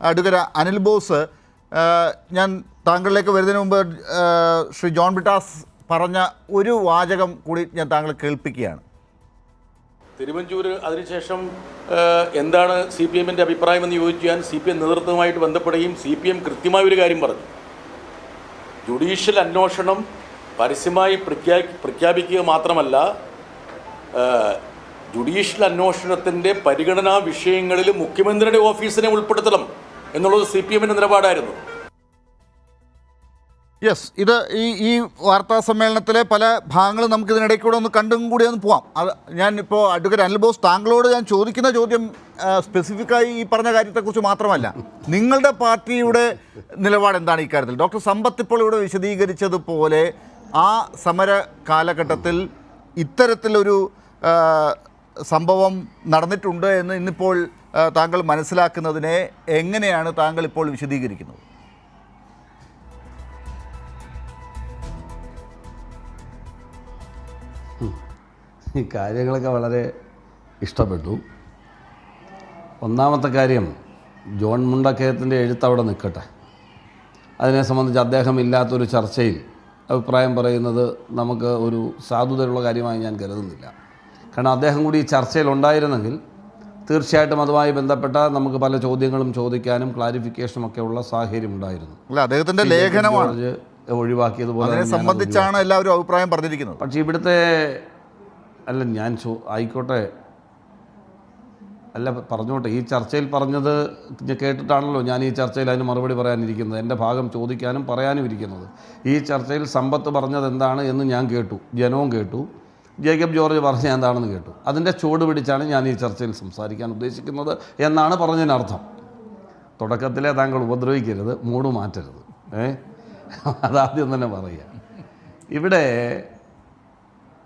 Advocate Anil boss, ഞാൻ താങ്കളിലേക്ക് വരുന്നതിന് മുമ്പ് ശ്രീ ജോൺ ബ്രിട്ടാസ് പറഞ്ഞ ഒരു വാചകം കൂടി ഞാൻ താങ്കളെ കേൾപ്പിക്കുകയാണ്. തിരുവഞ്ചൂർ അതിനുശേഷം എന്താണ് CPM-ൻ്റെ അഭിപ്രായമെന്ന് ചോദിച്ചാൽ CPM നേതൃത്വവുമായിട്ട് ബന്ധപ്പെടുകയും CPM കൃത്യമായൊരു കാര്യം പറഞ്ഞു. ജുഡീഷ്യൽ അന്വേഷണം പരസ്യമായി പ്രഖ്യാപിക്കുക മാത്രമല്ല, ജുഡീഷ്യൽ അന്വേഷണത്തിൻ്റെ പരിഗണനാ വിഷയങ്ങളിൽ മുഖ്യമന്ത്രിയുടെ ഓഫീസിനെ ഉൾപ്പെടുത്തണം എന്നുള്ളത് CPM-ൻ്റെ നിലപാടായിരുന്നു. യെസ്, ഇത് ഈ വാർത്താ സമ്മേളനത്തിലെ പല ഭാഗങ്ങളും നമുക്ക് ഇതിനിടയ്ക്കൂടെ ഒന്ന് കണ്ടും കൂടി ഒന്ന് പോവാം. അത് ഞാനിപ്പോൾ അഡ്വക്കേറ്റ് അനിൽ ബോസ്, താങ്കളോട് ഞാൻ ചോദിക്കുന്ന ചോദ്യം സ്പെസിഫിക്കായി ഈ പറഞ്ഞ കാര്യത്തെക്കുറിച്ച് മാത്രമല്ല, നിങ്ങളുടെ പാർട്ടിയുടെ നിലപാട് എന്താണ് ഇക്കാര്യത്തിൽ? ഡോക്ടർ സമ്പത്ത് ഇപ്പോൾ ഇവിടെ വിശദീകരിച്ചതുപോലെ ആ സമര കാലഘട്ടത്തിൽ ഇത്തരത്തിലൊരു സംഭവം നടന്നിട്ടുണ്ട് എന്ന് ഇന്നിപ്പോൾ താങ്കൾ മനസ്സിലാക്കുന്നതിനെ എങ്ങനെയാണ് താങ്കൾ ഇപ്പോൾ വിശദീകരിക്കുന്നത്? ഈ കാര്യങ്ങളൊക്കെ വളരെ ഇഷ്ടപ്പെട്ടു. ഒന്നാമത്തെ കാര്യം, ജോൺ മുണ്ടക്കയത്തിൻ്റെ എഴുത്ത് അവിടെ നിൽക്കട്ടെ. അതിനെ സംബന്ധിച്ച് അദ്ദേഹം ഇല്ലാത്തൊരു ചർച്ചയിൽ അഭിപ്രായം പറയുന്നത് നമുക്ക് ഒരു സാധുതയുള്ള കാര്യമായി ഞാൻ കരുതുന്നില്ല. കാരണം അദ്ദേഹം കൂടി ഈ ചർച്ചയിൽ ഉണ്ടായിരുന്നെങ്കിൽ തീർച്ചയായിട്ടും അതുമായി ബന്ധപ്പെട്ട നമുക്ക് പല ചോദ്യങ്ങളും ചോദിക്കാനും ക്ലാരിഫിക്കേഷനും ഒക്കെ ഉള്ള സാഹചര്യം ഉണ്ടായിരുന്നു. അദ്ദേഹത്തിൻ്റെ ലേഖനമാണ് ഒഴിവാക്കിയതുപോലെ സംബന്ധിച്ചാണ് എല്ലാവരും അഭിപ്രായം പറഞ്ഞിരിക്കുന്നത്. പക്ഷേ ഇവിടുത്തെ ഞാൻ ആയിക്കോട്ടെ, പറഞ്ഞോട്ടെ, ഈ ചർച്ചയിൽ പറഞ്ഞത് കേട്ടിട്ടാണല്ലോ ഞാൻ ഈ ചർച്ചയിൽ അതിന് മറുപടി പറയാനിരിക്കുന്നത്, എൻ്റെ ഭാഗം ചോദിക്കാനും പറയാനും ഇരിക്കുന്നത്. ഈ ചർച്ചയിൽ സമ്പത്ത് പറഞ്ഞത് എന്താണ് എന്ന് ഞാൻ കേട്ടു, ജനവും കേട്ടു, ജേക്കബ് ജോർജ് പറഞ്ഞ എന്താണെന്ന് കേട്ടു. അതിൻ്റെ ചുവട് പിടിച്ചാണ് ഞാൻ ഈ ചർച്ചയിൽ സംസാരിക്കാൻ ഉദ്ദേശിക്കുന്നത് എന്നാണ് പറഞ്ഞതിനർത്ഥം. തുടക്കത്തിലെ താങ്കൾ ഉപദ്രവിക്കരുത്, മൂഡ് മാറ്റരുത്, അതാദ്യം തന്നെ പറയുക. ഇവിടെ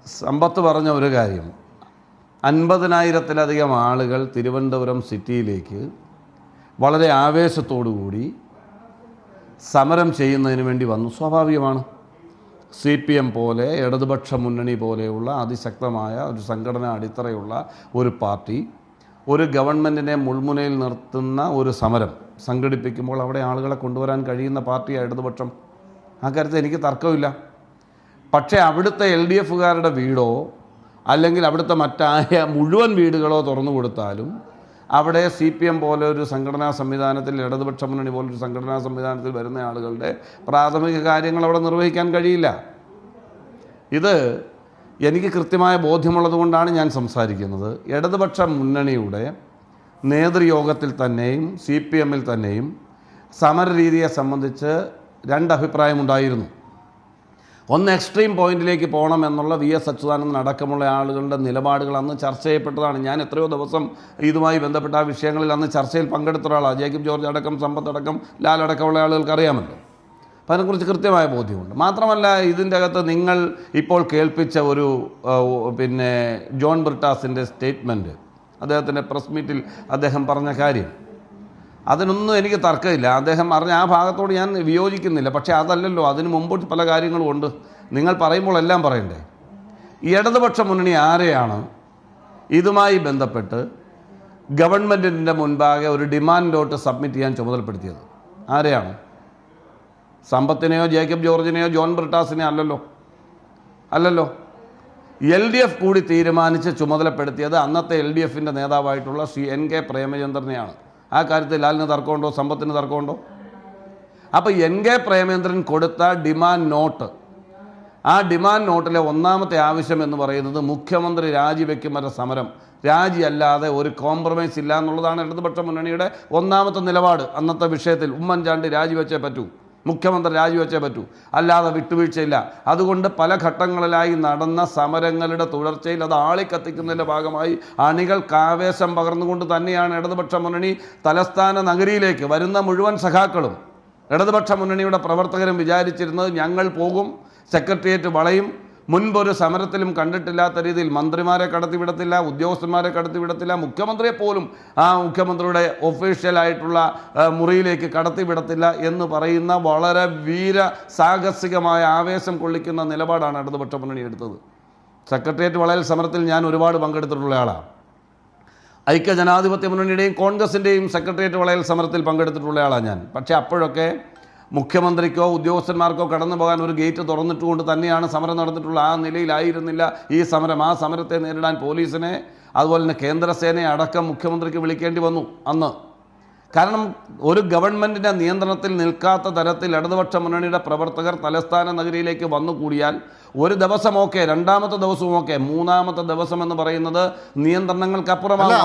സമ്പത്ത് പറഞ്ഞ ഒരു കാര്യം, 50,000-ലധികം ആളുകൾ തിരുവനന്തപുരം സിറ്റിയിലേക്ക് വളരെ ആവേശത്തോടുകൂടി സമരം ചെയ്യുന്നതിന് വേണ്ടി വന്നു. സ്വാഭാവികമാണ്. CPM പോലെ, ഇടതുപക്ഷ മുന്നണി പോലെയുള്ള അതിശക്തമായ ഒരു സംഘടനാ അടിത്തറയുള്ള ഒരു പാർട്ടി ഒരു ഗവൺമെൻറ്റിനെ മുൾമുനയിൽ നിർത്തുന്ന ഒരു സമരം സംഘടിപ്പിക്കുമ്പോൾ അവിടെ ആളുകളെ കൊണ്ടുവരാൻ കഴിയുന്ന പാർട്ടിയാണ് ഇടതുപക്ഷം. ആ കാര്യത്തിൽ എനിക്ക് തർക്കമില്ല. പക്ഷേ അവിടുത്തെ LDF-കാരുടെ വീടോ അല്ലെങ്കിൽ അവിടുത്തെ മറ്റായ മുഴുവൻ വീടുകളോ തുറന്നു കൊടുത്താലും അവിടെ CPM പോലെ ഒരു സംഘടനാ സംവിധാനത്തിൽ, ഇടതുപക്ഷ മുന്നണി പോലൊരു സംഘടനാ സംവിധാനത്തിൽ വരുന്ന ആളുകളുടെ പ്രാഥമിക കാര്യങ്ങൾ അവിടെ നിർവഹിക്കാൻ കഴിയില്ല. ഇത് എനിക്ക് കൃത്യമായ ബോധ്യമുള്ളത് കൊണ്ടാണ് ഞാൻ സംസാരിക്കുന്നത്. ഇടതുപക്ഷ മുന്നണിയുടെ നേതൃയോഗത്തിൽ തന്നെയും CPM-ൽ തന്നെയും സമരരീതിയെ സംബന്ധിച്ച് രണ്ട് അഭിപ്രായമുണ്ടായിരുന്നു. ഒന്ന്, എക്സ്ട്രീം പോയിന്റിലേക്ക് പോകണം എന്നുള്ള VS അച്യുതാനന്ദൻ അടക്കമുള്ള ആളുകളുടെ നിലപാടുകൾ അന്ന് ചർച്ച ചെയ്യപ്പെട്ടതാണ്. ഞാൻ എത്രയോ ദിവസം ഇതുമായി ബന്ധപ്പെട്ട ആ വിഷയങ്ങളിൽ അന്ന് ചർച്ചയിൽ പങ്കെടുത്ത ഒരാളാണ്. ജേക്കബ് ജോർജ് അടക്കം, സമ്പത്തടക്കം, ലാലടക്കമുള്ള ആളുകൾക്ക് അറിയാമല്ലോ. അപ്പോൾ അതിനെക്കുറിച്ച് കൃത്യമായ ബോധ്യമുണ്ട്. മാത്രമല്ല, ഇതിൻ്റെ അകത്ത് നിങ്ങൾ ഇപ്പോൾ കേൾപ്പിച്ച ഒരു ജോൺ ബ്രിട്ടാസിൻ്റെ സ്റ്റേറ്റ്മെൻറ്റ്, അദ്ദേഹത്തിൻ്റെ പ്രസ് മീറ്റിൽ അദ്ദേഹം പറഞ്ഞ കാര്യം, അതിനൊന്നും എനിക്ക് തർക്കമില്ല. അദ്ദേഹം പറഞ്ഞ ആ ഭാഗത്തോട് ഞാൻ വിയോജിക്കുന്നില്ല. പക്ഷേ അതല്ലല്ലോ, അതിന് മുമ്പ് പല കാര്യങ്ങളും ഉണ്ട്. നിങ്ങൾ പറയുമ്പോൾ എല്ലാം പറയണ്ടേ? ഈ ഇടതുപക്ഷ മുന്നണി ആരെയാണ് ഇതുമായി ബന്ധപ്പെട്ട് ഗവൺമെൻറ്റിൻ്റെ മുൻപാകെ ഒരു ഡിമാൻഡ് നോട്ട് സബ്മിറ്റ് ചെയ്യാൻ ചുമതലപ്പെടുത്തിയത്? ആരെയാണ്? സമ്പത്തിനെയോ ജേക്കബ് ജോർജിനെയോ ജോൺ ബ്രിട്ടാസിനെയോ അല്ലല്ലോ. LDF കൂടി തീരുമാനിച്ച് ചുമതലപ്പെടുത്തിയത് അന്നത്തെ LDF-ൻ്റെ നേതാവായിട്ടുള്ള ശ്രീ NK പ്രേമചന്ദ്രനെയാണ്. ആ കാര്യത്തിൽ ലാലിന് തർക്കമുണ്ടോ? സമ്പത്തിന് തർക്കമുണ്ടോ? അപ്പോൾ NK പ്രേമേന്ദ്രൻ കൊടുത്ത ഡിമാൻഡ് നോട്ട്, ആ ഡിമാൻഡ് നോട്ടിലെ ഒന്നാമത്തെ ആവശ്യം എന്ന് പറയുന്നത് മുഖ്യമന്ത്രി രാജിവെക്കും വരെ സമരം, രാജിയല്ലാതെ ഒരു കോംപ്രമൈസ് ഇല്ല എന്നുള്ളതാണ് ഇടതുപക്ഷ മുന്നണിയുടെ ഒന്നാമത്തെ നിലപാട്. അന്നത്തെ വിഷയത്തിൽ ഉമ്മൻചാണ്ടി രാജിവെച്ചേ പറ്റൂ, മുഖ്യമന്ത്രി രാജിവെച്ചേ പറ്റൂ, അല്ലാതെ വിട്ടുവീഴ്ചയില്ല. അതുകൊണ്ട് പല ഘട്ടങ്ങളിലായി നടന്ന സമരങ്ങളുടെ തുടർച്ചയിൽ അത് ആളിക്കത്തിക്കുന്നതിൻ്റെ ഭാഗമായി അണികൾക്ക് ആവേശം പകർന്നുകൊണ്ട് തന്നെയാണ് ഇടതുപക്ഷ മുന്നണി തലസ്ഥാന നഗരിയിലേക്ക് വരുന്ന മുഴുവൻ സഖാക്കളും, ഇടതുപക്ഷ മുന്നണിയുടെ പ്രവർത്തകരും വിചാരിച്ചിരുന്നത് ഞങ്ങൾ പോകും, സെക്രട്ടേറിയറ്റ് വളയും, മുൻപൊരു സമരത്തിലും കണ്ടിട്ടില്ലാത്ത രീതിയിൽ മന്ത്രിമാരെ കടത്തിവിടത്തില്ല, ഉദ്യോഗസ്ഥന്മാരെ കടത്തിവിടത്തില്ല, മുഖ്യമന്ത്രിയെ പോലും ആ മുഖ്യമന്ത്രിയുടെ ഒഫീഷ്യലായിട്ടുള്ള മുറിയിലേക്ക് കടത്തിവിടത്തില്ല എന്ന് പറയുന്ന വളരെ സാഹസികമായ ആവേശം കൊള്ളിക്കുന്ന നിലപാടാണ് ഇടതുപക്ഷ മുന്നണി എടുത്തത്. സെക്രട്ടേറിയറ്റ് വളയൽ സമരത്തിൽ ഞാൻ ഒരുപാട് പങ്കെടുത്തിട്ടുള്ള ആളാണ്. ഐക്യജനാധിപത്യ മുന്നണിയുടെയും കോൺഗ്രസിൻ്റെയും സെക്രട്ടേറിയറ്റ് വളയൽ സമരത്തിൽ പങ്കെടുത്തിട്ടുള്ള ആളാണ് ഞാൻ. പക്ഷേ അപ്പോഴൊക്കെ മുഖ്യമന്ത്രിക്കോ ഉദ്യോഗസ്ഥന്മാർക്കോ കടന്നു പോകാൻ ഒരു ഗേറ്റ് തുറന്നിട്ടുകൊണ്ട് തന്നെയാണ് സമരം നടന്നിട്ടുള്ള. ആ നിലയിലായിരുന്നില്ല ഈ സമരം. ആ സമരത്തെ നേരിടാൻ പോലീസിനെ അതുപോലെ തന്നെ കേന്ദ്രസേനയെ അടക്കം മുഖ്യമന്ത്രിക്ക് വിളിക്കേണ്ടി വന്നു അന്ന്. കാരണം ഒരു ഗവൺമെൻറ്റിൻ്റെ നിയന്ത്രണത്തിൽ നിൽക്കാത്ത തരത്തിൽ ഇടതുപക്ഷ മുന്നണിയുടെ പ്രവർത്തകർ തലസ്ഥാന നഗരിയിലേക്ക് വന്നു കൂടിയാൽ ഒരു ദിവസമൊക്കെ, രണ്ടാമത്തെ ദിവസമൊക്കെ, മൂന്നാമത്തെ ദിവസം എന്ന് പറയുന്നത് നിയന്ത്രണങ്ങൾക്കപ്പുറമാണ്.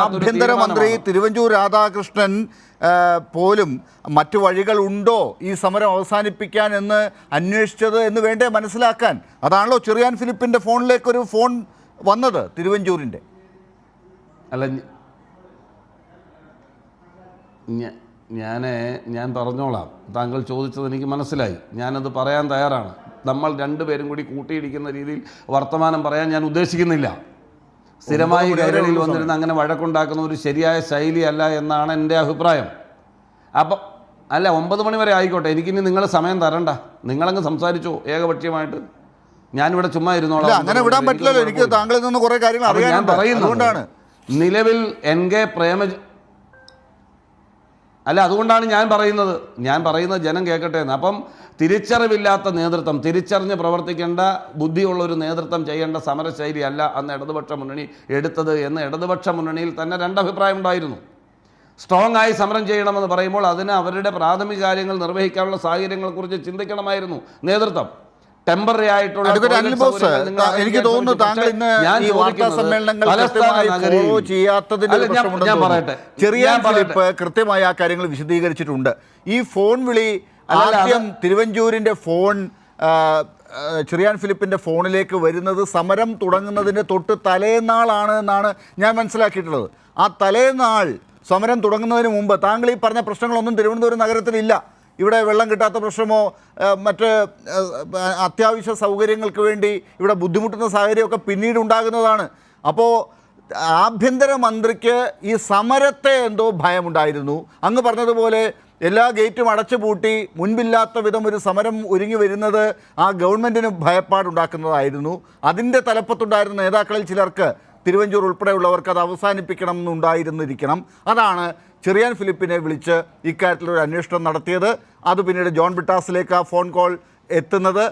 ആഭ്യന്തരമന്ത്രി തിരുവഞ്ചൂർ രാധാകൃഷ്ണൻ പോലും മറ്റു വഴികളുണ്ടോ ഈ സമരം അവസാനിപ്പിക്കാൻ എന്ന് അന്വേഷിച്ചത് എന്ന് വേണ്ടേ മനസ്സിലാക്കാൻ. അതാണല്ലോ ചെറിയാൻ ഫിലിപ്പിൻ്റെ ഫോണിലേക്കൊരു ഫോൺ വന്നത് തിരുവഞ്ചൂരിൻ്റെ. അല്ല, ഞാൻ പറഞ്ഞോളാം. താങ്കൾ ചോദിച്ചത് എനിക്ക് മനസ്സിലായി. ഞാനത് പറയാൻ തയ്യാറാണ്. നമ്മൾ രണ്ടുപേരും കൂടി കൂട്ടിയിടിക്കുന്ന രീതിയിൽ വർത്തമാനം പറയാൻ ഞാൻ ഉദ്ദേശിക്കുന്നില്ല. സ്ഥിരമായി കൈകളിൽ വന്നിരുന്ന് അങ്ങനെ വഴക്കുണ്ടാക്കുന്ന ഒരു ശരിയായ ശൈലിയല്ല എന്നാണ് എൻ്റെ അഭിപ്രായം. അപ്പം അല്ല, 9 മണി വരെ ആയിക്കോട്ടെ, എനിക്കിനി നിങ്ങൾ സമയം തരണ്ട. നിങ്ങളങ്ങ് സംസാരിച്ചോ ഏകപക്ഷീയമായിട്ട്. ഞാനിവിടെ ചുമ്മാ ഇരുന്നോളാം. അങ്ങനെ വിടാൻ പറ്റില്ലല്ലോ. എനിക്ക് താങ്കളിൽ നിന്ന് കുറേ കാര്യങ്ങൾ അറിയാൻ. ഞാൻ പറയുന്നതുകൊണ്ടാണ് നിലവിൽ NK അല്ല, അതുകൊണ്ടാണ് ഞാൻ പറയുന്നത് ജനം കേൾക്കട്ടെ എന്ന്. അപ്പം തിരിച്ചറിവില്ലാത്ത നേതൃത്വം, തിരിച്ചറിഞ്ഞ് പ്രവർത്തിക്കേണ്ട ബുദ്ധിയുള്ളൊരു നേതൃത്വം ചെയ്യേണ്ട സമരശൈലി അല്ല അന്ന് ഇടതുപക്ഷ മുന്നണി എടുത്തത് എന്ന് ഇടതുപക്ഷ മുന്നണിയിൽ തന്നെ രണ്ടഭിപ്രായം ഉണ്ടായിരുന്നു. സ്ട്രോങ് ആയി സമരം ചെയ്യണമെന്ന് പറയുമ്പോൾ അതിന് അവരുടെ പ്രാഥമിക കാര്യങ്ങൾ നിർവഹിക്കാനുള്ള സാഹചര്യങ്ങളെക്കുറിച്ച് ചിന്തിക്കണമായിരുന്നു നേതൃത്വം. ടെമ്പററി ആയിട്ടുള്ള എനിക്ക് തോന്നുന്നു താങ്കൾ ഇന്ന് ഈ വാർത്താ സമ്മേളനങ്ങൾ ചെറിയാൻ ഫിലിപ്പ് കൃത്യമായി ആ കാര്യങ്ങൾ വിശദീകരിച്ചിട്ടുണ്ട്. ഈ ഫോൺ വിളി ആദ്യം തിരുവഞ്ചൂരിൻ്റെ ഫോൺ ചെറിയാൻ ഫിലിപ്പിൻ്റെ ഫോണിലേക്ക് വരുന്നത് സമരം തുടങ്ങുന്നതിൻ്റെ തൊട്ട് തലേന്നാളാണ് എന്നാണ് ഞാൻ മനസ്സിലാക്കിയിട്ടുള്ളത്. ആ തലേന്നാൾ സമരം തുടങ്ങുന്നതിന് മുമ്പ് താങ്കൾ ഈ പറഞ്ഞ പ്രശ്നങ്ങളൊന്നും തിരുവനന്തപുരം നഗരത്തിലില്ല. ഇവിടെ വെള്ളം കിട്ടാത്ത പ്രശ്നമോ മറ്റ് അത്യാവശ്യ സൗകര്യങ്ങൾക്ക് വേണ്ടി ഇവിടെ ബുദ്ധിമുട്ടുന്ന സാഹചര്യമൊക്കെ പിന്നീട് ഉണ്ടാകുന്നതാണ്. അപ്പോൾ ആഭ്യന്തരമന്ത്രിക്ക് ഈ സമരത്തെ എന്തോ ഭയമുണ്ടായിരുന്നു. അങ്ങ് പറഞ്ഞതുപോലെ എല്ലാ ഗേറ്റും അടച്ചുപൂട്ടി മുൻപില്ലാത്ത വിധം ഒരു സമരം ഒരുങ്ങി വരുന്നത് ആ ഗവൺമെൻറ്റിന് ഭയപ്പാടുണ്ടാക്കുന്നതായിരുന്നു. അതിൻ്റെ തലപ്പത്തുണ്ടായിരുന്ന നേതാക്കളിൽ ചിലർക്ക്, തിരുവഞ്ചൂർ ഉൾപ്പെടെയുള്ളവർക്ക് അത് അവസാനിപ്പിക്കണം എന്നുണ്ടായിരുന്നിരിക്കണം. അതാണ് ചെറിയാൻ ഫിലിപ്പിനെ വിളിച്ച് ഇക്കാര്യത്തിലൊരു അന്വേഷണം നടത്തിയത്. അത് പിന്നീട് ജോൺ ബ്രിട്ടാസിലേക്ക് ആ ഫോൺ കോൾ എത്തുന്നത്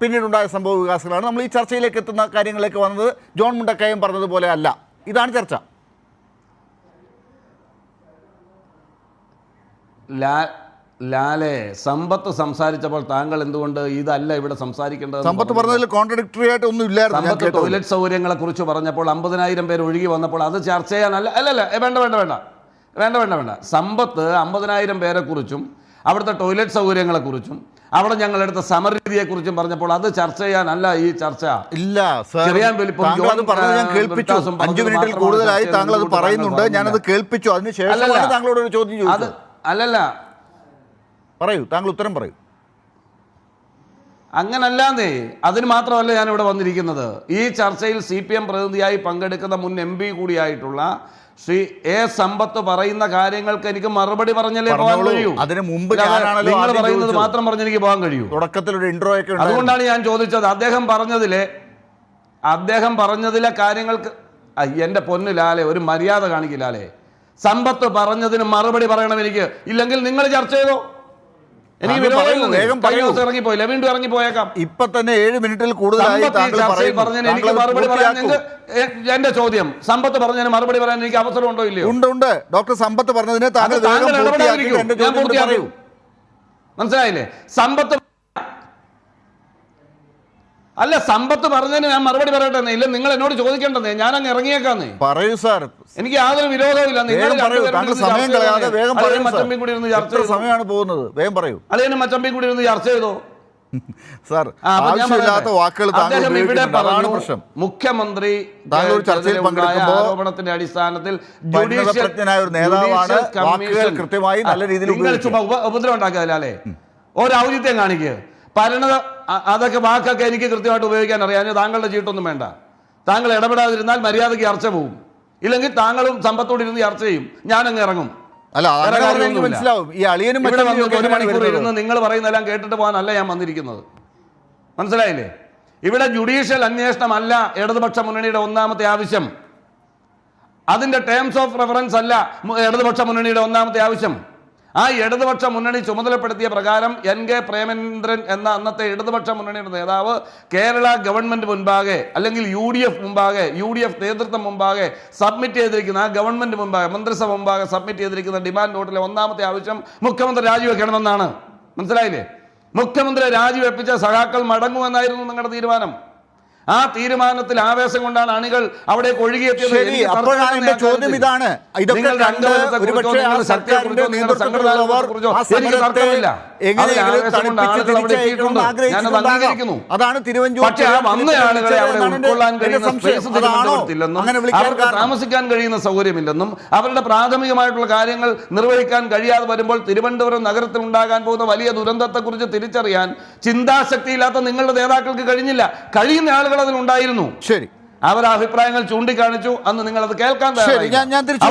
പിന്നീടുണ്ടായ സംഭവ വികാസങ്ങളാണ്. നമ്മൾ ഈ ചർച്ചയിലേക്ക് എത്തുന്ന കാര്യങ്ങളിലേക്ക് വന്നത് ജോൺ മുണ്ടക്കയം പറഞ്ഞതുപോലെ അല്ല. ഇതാണ് ചർച്ച. ലാലെ, സമ്പത്ത് സംസാരിച്ചപ്പോൾ താങ്കൾ എന്തുകൊണ്ട് ഇതല്ല ഇവിടെ സംസാരിക്കേണ്ടത്? സമ്പത്ത് പറഞ്ഞതിൽ കോൺട്രഡിക്ടറി ആയിട്ട് ഒന്നും ഇല്ലായിരുന്നു. സമ്പത്ത് ടോയ്ലറ്റ് സൗകര്യങ്ങളെ കുറിച്ച് പറഞ്ഞപ്പോൾ 50,000 പേര് ഒഴുകി വന്നപ്പോൾ അത് ചർച്ച ചെയ്യാനല്ല. അല്ലല്ല, വേണ്ട. സമ്പത്ത് 50,000 പേരെക്കുറിച്ചും അവിടുത്തെ ടോയ്ലറ്റ് സൗകര്യങ്ങളെക്കുറിച്ചും അവിടെ ഞങ്ങളെടുത്ത സമരരീതിയെക്കുറിച്ചും പറഞ്ഞപ്പോൾ അത് ചർച്ച ചെയ്യാനല്ല ഈ ചർച്ച. ഇല്ല സർ, ഞാൻ കേൾപ്പിച്ചു. 5 മിനിറ്റിൽ കൂടുതലായി താങ്കൾ അത് പറയുന്നുണ്ട്. ഞാനത് കേൾപ്പിച്ചു. അതിനുശേഷം താങ്കളോട് ഒരു ചോദ്യം ചോദിച്ചു. അല്ലല്ല, പറയൂ, താങ്കൾ ഉത്തരം പറയൂ. അങ്ങനല്ലാന്നേ. അതിന് മാത്രമല്ല ഞാനിവിടെ വന്നിരിക്കുന്നത്. ഈ ചർച്ചയിൽ CPM പ്രതിനിധിയായി പങ്കെടുക്കുന്ന മുൻ MP കൂടിയായിട്ടുള്ള ശ്രീ A സമ്പത്ത് പറയുന്ന കാര്യങ്ങൾക്ക് എനിക്ക് മറുപടി പറഞ്ഞല്ലേ പോകാൻ കഴിയൂ. അതിന് മുമ്പ് നിങ്ങൾ പറയുന്നത് മാത്രം പറഞ്ഞ് എനിക്ക് പോകാൻ കഴിയൂ. തുടക്കത്തിൽ ഒരു ഇൻട്രോ ഒക്കെ അതുകൊണ്ടാണ് ഞാൻ ചോദിച്ചത്. അദ്ദേഹം പറഞ്ഞതിലെ കാര്യങ്ങൾക്ക് എൻ്റെ പൊന്നു ലാലെ ഒരു മര്യാദ കാണിക്കില്ലാലേ. സമ്പത്ത് പറഞ്ഞതിന് മറുപടി പറയണം എനിക്ക്. ഇല്ലെങ്കിൽ നിങ്ങൾ ചർച്ച ചെയ്തോ. എനിക്ക് ഇറങ്ങിപ്പോയില്ല, വീണ്ടും ഇറങ്ങിപ്പോയേക്കാം. ഇപ്പൊ തന്നെ 7 മിനിറ്റിൽ കൂടുതലായി പറഞ്ഞതിന് എനിക്ക് മറുപടി പറയാൻ എന്റെ ചോദ്യം, സമ്പത്ത് പറഞ്ഞതിന് മറുപടി പറയാൻ എനിക്ക് അവസരം ഉണ്ടോ ഇല്ലയോ? ഉണ്ട്. ഡോക്ടർ സമ്പത്ത് പറഞ്ഞതിന് മനസ്സിലായില്ലേ? സമ്പത്ത് പറഞ്ഞതിന് ഞാൻ മറുപടി പറയട്ടെ. ഇല്ല, നിങ്ങൾ എന്നോട് ചോദിക്കേണ്ടതേ, ഞാൻ അങ്ങ് ഇറങ്ങിയേക്കാന്നേ. പറയൂ സാർ, എനിക്ക് യാതൊരു വിരോധമില്ല. സമയം കളയാതെ വേഗം പറയൂ. മച്ചമ്പി കൂടി ഇരുന്ന് ചർച്ച സമയമാണ് പോകുന്നത്, വേഗം പറയൂ. അളിയനും മച്ചമ്പി കൂടി ഇരുന്ന് ചർച്ച ചെയ്തോ സാർ? ആവശ്യമില്ലാത്ത വാക്കുകൾ പ്രശ്നം. മുഖ്യമന്ത്രി ചർച്ചയിൽ പങ്കെടുക്കുമ്പോൾ ആരോപണത്തിന്റെ അടിസ്ഥാനത്തിൽ ഒരു നേതാവാണ്, വാക്കുകൾ കൃത്യമായി നല്ല രീതിയിൽ ഉപദ്രവം ഉണ്ടാക്കിയതല്ലേ? ഒരൗചിത്യം കാണിക്കുക. അതൊക്കെ വാക്കൊക്കെ എനിക്ക് കൃത്യമായിട്ട് ഉപയോഗിക്കാൻ അറിയാം. താങ്കളുടെ ചീട്ടൊന്നും വേണ്ട. താങ്കൾ ഇടപെടാതിരുന്നാൽ മര്യാദയ്ക്ക് ചർച്ച പോവും. ഇല്ലെങ്കിൽ താങ്കളും സമ്പത്തോട് ഇരുന്ന് ചർച്ച ചെയ്യും, ഞാനങ്ങ് ഇറങ്ങും. മനസ്സിലാവും. ഈ അളിയനും ഇവിടെ വന്ന് 1 മണിക്കൂർ ഇരുന്ന് നിങ്ങൾ പറയുന്നതെല്ലാം കേട്ടിട്ട് പോകാനല്ല ഞാൻ വന്നിരിക്കുന്നത്. മനസ്സിലായില്ലേ? ഇവിടെ ജുഡീഷ്യൽ അന്വേഷണമല്ല ഇടതുപക്ഷ മുന്നണിയുടെ ഒന്നാമത്തെ ആവശ്യം. അതിന്റെ ടേംസ് ഓഫ് റെഫറൻസ് അല്ല ഇടതുപക്ഷ മുന്നണിയുടെ ഒന്നാമത്തെ ആവശ്യം. ആ ഇടതുപക്ഷ മുന്നണി ചുമതലപ്പെടുത്തിയ പ്രകാരം NK പ്രേമേന്ദ്രൻ എന്ന അന്നത്തെ ഇടതുപക്ഷ മുന്നണിയുടെ നേതാവ് കേരള ഗവൺമെന്റ് മുൻപാകെ അല്ലെങ്കിൽ UDF മുമ്പാകെ, UDF നേതൃത്വം മുമ്പാകെ സബ്മിറ്റ് ചെയ്തിരിക്കുന്ന, ആ ഗവൺമെന്റ് മുമ്പാകെ, മന്ത്രിസഭ മുമ്പാകെ സബ്മിറ്റ് ചെയ്തിരിക്കുന്ന ഡിമാൻഡ് നോട്ടിലെ ഒന്നാമത്തെ ആവശ്യം മുഖ്യമന്ത്രി രാജിവെക്കണമെന്നാണ്. മനസ്സിലായില്ലേ? മുഖ്യമന്ത്രി രാജിവെപ്പിച്ച സഖാക്കൾ മടങ്ങുമെന്നായിരുന്നു നിങ്ങളുടെ തീരുമാനം. ആ തീരുമാനത്തിൽ ആവേശം കൊണ്ടാണ് അണികൾ അവിടെ ഒഴുകിയെത്തിയത്. ശരി, അപ്പോഴാണ് എന്റെ ചോദ്യം ഇതാണ്. ഇതൊക്കെ കണ്ട് ഒരുപക്ഷേ ആ സർക്കാരിന്റെ നേതൃത്വത്തിലുള്ളവർ ആ സമരത്തെ എങ്ങനെയെങ്കിലും തണുപ്പിച്ച് തിരിച്ചയക്കണമെന്ന് ആഗ്രഹിച്ചിട്ടുണ്ടാകാം. അതാണ് തിരുവഞ്ചൂർ അവർക്ക് താമസിക്കാൻ കഴിയുന്ന സൗകര്യമില്ലെന്നും അവരുടെ പ്രാഥമികമായിട്ടുള്ള കാര്യങ്ങൾ നിർവഹിക്കാൻ കഴിയാതെ വരുമ്പോൾ തിരുവനന്തപുരം നഗരത്തിൽ ഉണ്ടാകാൻ പോകുന്ന വലിയ ദുരന്തത്തെക്കുറിച്ച് തിരിച്ചറിയാൻ ചിന്താശക്തിയില്ലാത്ത നിങ്ങളുടെ നേതാക്കൾക്ക് കഴിഞ്ഞില്ല. കഴിയുന്ന ആളുകൾ അതിലുണ്ടായിരുന്നു. ശരി, അവർ അഭിപ്രായങ്ങൾ ചൂണ്ടിക്കാണിച്ചു. അന്ന് നിങ്ങൾ അത് കേൾക്കാൻ ഞാൻ തിരിച്ചു